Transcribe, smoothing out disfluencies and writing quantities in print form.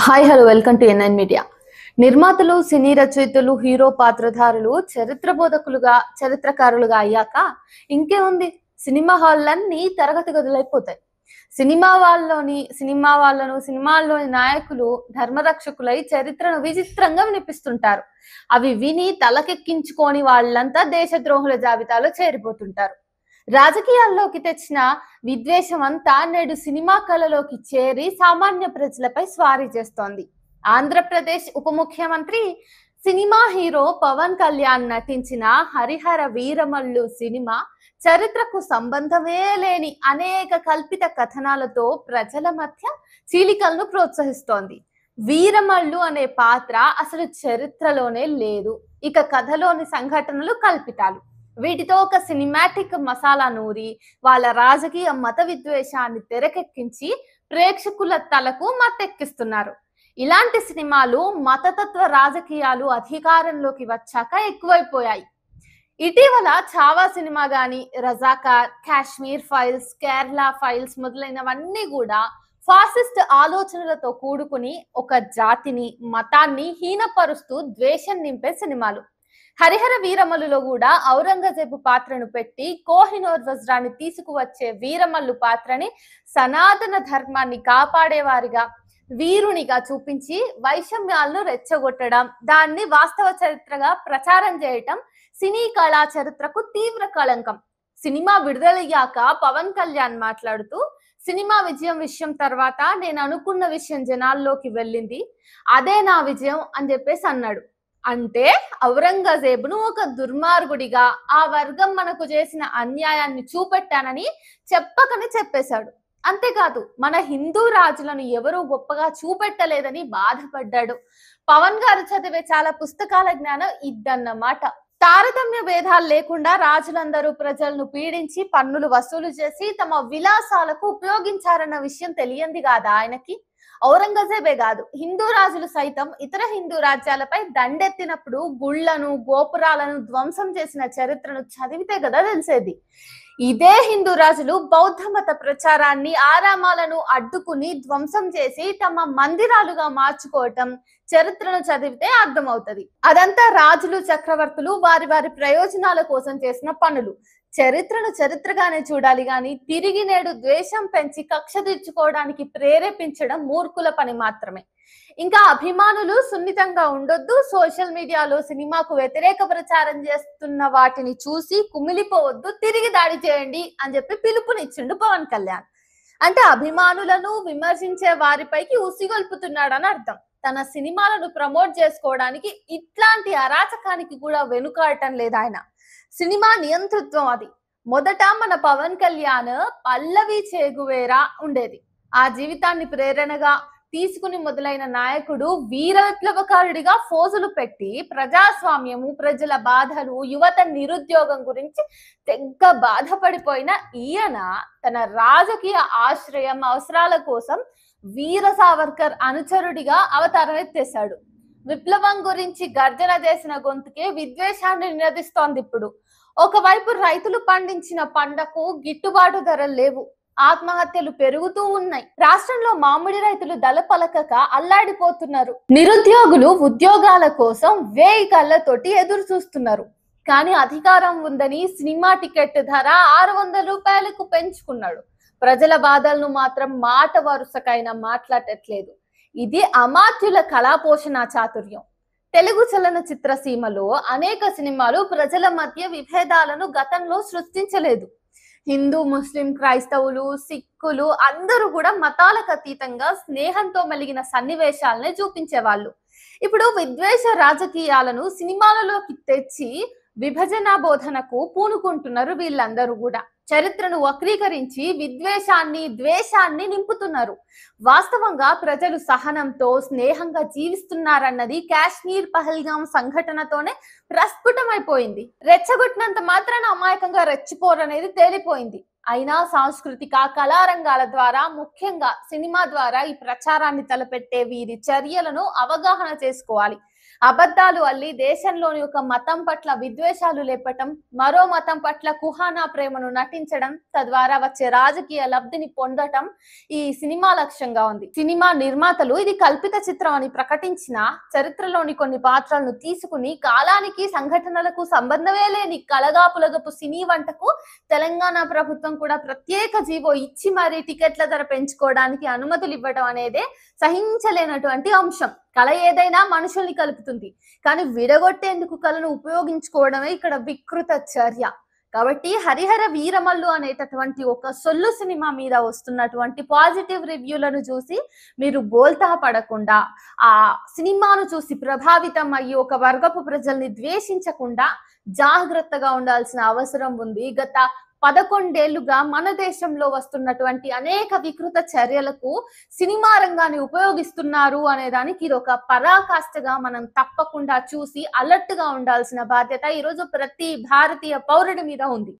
Hi hello welcome to NN media. నిర్మాతలు, సినీ రచయితలు, hero పాత్రధారులు చరిత్ర బోధకులుగా, చరిత్రకారులుగా అయ్యాక ఇంకేముంది, సినిమా హాళ్ళన్నీ తరగతి గదులైపోతాయి. సినిమాల్లోని నాయకులు ధర్మరక్షకులై చరిత్రను విచిత్రంగా వినిపిస్తుంటారు. అవి విని తలకెక్కించుకొని వాళ్ళంతా దేశద్రోహుల జాబితాలో చేరిపోతుంటారు. రాజకీయాల్లోకి తెచ్చిన విద్వేషం అంతా నేడు సినిమా కళలోకి చేరి సామాన్య ప్రజలపై స్వారీ చేస్తోంది. ఆంధ్రప్రదేశ్ ఉప ముఖ్యమంత్రి, సినిమా హీరో పవన్ కళ్యాణ్ నటించిన హరిహర వీరమల్లు సినిమా చరిత్రకు సంబంధమే లేని అనేక కల్పిత కథనాలతో ప్రజల మధ్య చీలికలను ప్రోత్సహిస్తోంది. వీరమల్లు అనే పాత్ర అసలు చరిత్రలోనే లేదు. ఇక కథలోని సంఘటనలు కల్పితాలు. వీటితో ఒక సినిమాటిక్ మసాలా నూరి వాళ్ళ రాజకీయ మత విద్వేషాన్ని తెరకెక్కించి ప్రేక్షకుల తలకు మత్తెక్కిస్తున్నారు. ఇలాంటి సినిమాలు మతతత్వ రాజకీయాలు అధికారంలోకి వచ్చాక ఎక్కువైపోయాయి. ఇటీవల ఛావా సినిమా గాని, రజాకార్, కాశ్మీర్ ఫైల్స్, కేరళ ఫైల్స్ మొదలైనవన్నీ కూడా ఫాసిస్ట్ ఆలోచనలతో కూడుకుని ఒక జాతిని, మతాన్ని హీనపరుస్తూ ద్వేషం నింపే సినిమాలు. హరిహర వీరమల్లులో కూడా ఔరంగజేబు పాత్రను పెట్టి కోహినూర్ వజ్రాన్ని తీసుకువచ్చే వీరమల్లు పాత్రని సనాతన ధర్మాన్ని కాపాడేవారిగా, వీరునిగా చూపించి వైషమ్యాలను రెచ్చగొట్టడం, దాన్ని వాస్తవ చరిత్రగా ప్రచారం చేయటం సినీ కళా చరిత్రకు తీవ్ర కళంకం. సినిమా విడుదలయ్యాక పవన్ కళ్యాణ్ మాట్లాడుతూ, సినిమా విషయం తర్వాత నేను అనుకున్న విషయం జనాల్లోకి వెళ్ళింది, అదే నా విజయం అని చెప్పేసి అన్నాడు. అంటే ఔరంగజేబును ఒక దుర్మార్గుడిగా, ఆ వర్గం మనకు చేసిన అన్యాయాన్ని చూపెట్టానని చెప్పకని చెప్పేశాడు. అంతేకాదు, మన హిందూ రాజులను ఎవరూ గొప్పగా చూపెట్టలేదని బాధపడ్డాడు. పవన్ గారు చదివే చాలా పుస్తకాల జ్ఞానం ఇద్దన్నమాట. తారతమ్య భేదాలు లేకుండా రాజులందరూ ప్రజలను పీడించి పన్నులు వసూలు చేసి తమ విలాసాలకు ఉపయోగించారన్న విషయం తెలియంది కాదా ఆయనకి? ఔరంగజేబే కాదు, హిందూ రాజులు సైతం ఇతర హిందూ రాజ్యాలపై దండెత్తినప్పుడు గుళ్లను, గోపురాలను ధ్వంసం చేసిన చరిత్రను చదివితే కదా తెలిసేది. ఇదే హిందూ రాజులు బౌద్ధ మత ప్రచారాన్ని, ఆరామాలను అడ్డుకుని ధ్వంసం చేసి తమ మందిరాలుగా మార్చుకోవటం చరిత్రను చదివితే అర్థమవుతుంది. అదంతా రాజులు, చక్రవర్తులు వారి వారి ప్రయోజనాల కోసం చేసిన పనులు. చరిత్రను చరిత్రగానే చూడాలి గాని తిరిగి నేడు ద్వేషం పెంచి కక్ష తీర్చుకోవడానికి ప్రేరేపించడం మూర్ఖుల పని మాత్రమే. ఇంకా అభిమానులు సున్నితంగా ఉండొద్దు, సోషల్ మీడియాలో సినిమాకు వ్యతిరేక ప్రచారం చేస్తున్న వాటిని చూసి కుమిలిపోవద్దు, తిరిగి దాడి చేయండి అని చెప్పి పిలుపునిచ్చిండు పవన్ కళ్యాణ్. అంటే అభిమానులను విమర్శించే వారిపైకి ఉసిగొల్పుతున్నాడని అర్థం. తన సినిమాలను ప్రమోట్ చేసుకోవడానికి ఇట్లాంటి అరాచకానికి కూడా వెనుకాడటం లేదు ఆయన. సినిమా నియంతృత్వం అది. మొదట మన పవన్ కళ్యాణ్ పల్లవి చేగువేరా ఉండేది. ఆ జీవితాన్ని ప్రేరణగా తీసుకుని మొదలైన నాయకుడు వీర విప్లవకారుడిగా ఫోజులు పెట్టి ప్రజాస్వామ్యము, ప్రజల బాధలు, యువత నిరుద్యోగం గురించి తెగ్గ బాధపడిపోయిన ఈయన తన రాజకీయ ఆశ్రయం, అవసరాల కోసం వీర సావర్కర్ అనుచరుడిగా అవతారం ఎత్తేశాడు. విప్లవం గురించి గర్జన చేసిన గొంతుకే విద్వేషాన్ని నినదిస్తోంది ఇప్పుడు. ఒకవైపు రైతులు పండించిన పంటకు గిట్టుబాటు ధరలు లేవు, ఆత్మహత్యలు పెరుగుతూ ఉన్నాయి. రాష్ట్రంలో మామిడి రైతులు దళపలకక అల్లాడిపోతున్నారు. నిరుద్యోగులు ఉద్యోగాల కోసం వేయి కళ్ళతోటి ఎదురు చూస్తున్నారు. కానీ అధికారం ఉందని సినిమా టికెట్ ధర 600 రూపాయలకు పెంచుకున్నాడు. ప్రజల బాధలను మాత్రం మాట వరుసకైనా మాట్లాడట్లేదు. ఇది అమాత్యుల కళాపోషణ చాతుర్యం. తెలుగు చలనచిత్ర సీమలో అనేక సినిమాలు ప్రజల మధ్య విభేదాలను గతంలో సృష్టించలేదు. హిందూ, ముస్లిం, క్రైస్తవులు, సిక్కులు అందరూ కూడా మతాలకు అతీతంగా స్నేహంతో మెలిగిన సన్నివేశాలనే చూపించేవాళ్ళు. ఇప్పుడు విద్వేష రాజకీయాలను సినిమాలలోకి తెచ్చి విభజన బోధనకు పూనుకుంటున్నారు వీళ్ళందరూ కూడా. చరిత్రను వక్రీకరించి విద్వేషాన్ని, ద్వేషాన్ని నింపుతున్నారు. వాస్తవంగా ప్రజలు సహనంతో, స్నేహంగా జీవిస్తున్నారన్నది కాశ్మీర్ పహల్గాం సంఘటనతోనే ప్రస్ఫుటమైపోయింది. రెచ్చగొట్టినంత మాత్రాన అమాయకంగా రెచ్చిపోరనేది తేలిపోయింది. అయినా సాంస్కృతిక కళారంగాల ద్వారా, ముఖ్యంగా సినిమా ద్వారా ఈ ప్రచారాన్ని తలపెట్టే వీరి చర్యలను అవగాహన చేసుకోవాలి. అబద్ధాలు అల్లి దేశంలోని ఒక మతం పట్ల విద్వేషాలు లేపటం, మరో మతం పట్ల కుహానా ప్రేమను నటించడం, తద్వారా వచ్చే రాజకీయ లబ్ధిని పొందటం ఈ సినిమా లక్ష్యంగా ఉంది. సినిమా నిర్మాతలు ఇది కల్పిత చిత్రం అని ప్రకటించిన చరిత్రలోని కొన్ని పాత్రలను తీసుకుని కాలానికి సంఘటనలకు సంబంధమే లేని కలగాపులగపు సినీ వంటకు తెలంగాణ ప్రభుత్వం కూడా ప్రత్యేక జీవో ఇచ్చి మరీ టికెట్ల ధర పెంచుకోవడానికి అనుమతులు ఇవ్వడం అనేదే సహించలేనటువంటి అంశం. కళ ఏదైనా మనుషుల్ని కలుపుతుంది, కానీ విడగొట్టేందుకు కళను ఉపయోగించుకోవడమే ఇక్కడ వికృత చర్య. కాబట్టి హరిహర వీరమల్లు అనేటటువంటి ఒక సొల్లు సినిమా మీద వస్తున్నటువంటి పాజిటివ్ రివ్యూలను చూసి మీరు బోల్తా పడకుండా, ఆ సినిమాను చూసి ప్రభావితం అయ్యి ఒక వర్గపు ప్రజల్ని ద్వేషించకుండా జాగ్రత్తగా ఉండాల్సిన అవసరం ఉంది. గత 11 ఏళ్లుగా మన దేశంలో వస్తున్నటువంటి అనేక వికృత చర్యలకు సినిమా రంగాన్ని ఉపయోగిస్తున్నారు అనే దానికి ఇది ఒక పరాకాష్ఠగా మనం తప్పకుండా చూసి అలర్ట్ గా ఉండాల్సిన బాధ్యత ఈరోజు ప్రతి భారతీయ పౌరుడి మీద ఉంది.